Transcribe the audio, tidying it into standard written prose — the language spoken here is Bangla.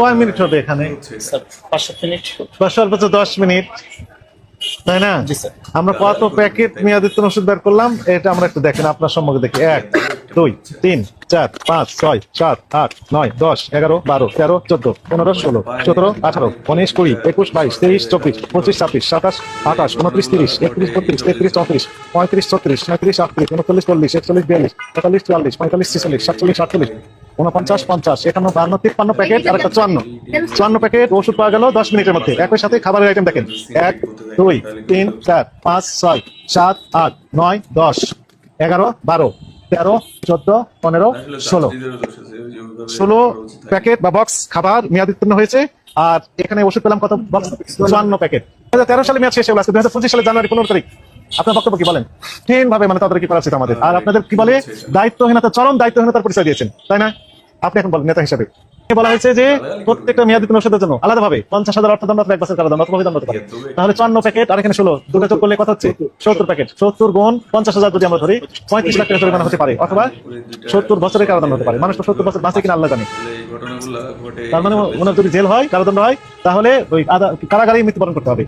কয় মিনিট হবে এখানে? Sir 5-7 minute. সর্বোচ্চ 10 মিনিট, তাই না? জি স্যার। আমরা কত প্যাকেট মেয়াদোত্তীর্ণ ওষুধ বের করলাম এটা আমরা একটু দেখেন আপনার সম্মুখে দেখি। 1 2 3 4 5 6 7 8 9 10 11 12 13 14 15 16 17 18 19 20 21 22 23 24 25 26 27 28 29 30 31 32 33 34 35 36 37 38 39 40 41 42 43 44 45 46 47 48 49 50 51 52 53 প্যাকেট আর একটা 54 প্যাকেট ওষুধ পাওয়া গেল 10 মিনিটের মধ্যে। একই সাথে খাবারের আইটেম দেখেন 1 2 3 4 5 6 7 8 9 10 11 12 13 14 15 16 প্যাকেট বা বক্স খাবার মেয়াদ উত্তীর্ণ হয়েছে। আর এখানে ওষুধ পেলাম কত বক্স? 54 প্যাকেট। 2013 সালে মেয়াদ শেষ হয়ে গেছে, 2025 সালে জানুয়ারি 15 তারিখ। আপনার বক্তব্য কি বলেন? ঠিকভাবে মানে তাদের কি করা উচিত আমাদের? আর আপনাদের কি বলে দায়িত্বহীনতা, চরম দায়িত্বহীনতার পরিচয় দিয়েছেন, তাই না? আপনি এখন বলেন নেতা হিসেবে। বলা হয়েছে যে প্রত্যেকটা মেয়াদোত্তীর্ণ ওষুধের জন্য আলাদাভাবে 50,000 অর্থদণ্ড অথবা 1 বছর কারাদণ্ড অথবা অভিদণ্ড হতে পারে। তাহলে 54 প্যাকেট আর এখানে 16 দুটো যোগ করলে কত হচ্ছে? 70 প্যাকেট। 70 গুণ 50,000 যদি আমরা ধরি 35 লাখ টাকা জরিমানা হতে পারে, অথবা 70 বছরের কারাদণ্ড হতে পারে। মানুষ তো 70 বছর বাঁচে কিনা আল্লাহ জানে। তার মানে ওনার যদি জেল হয়, কারাদণ্ড হয়, তাহলে ওই কারাগারেই মৃত্যুবরণ করতে হবে।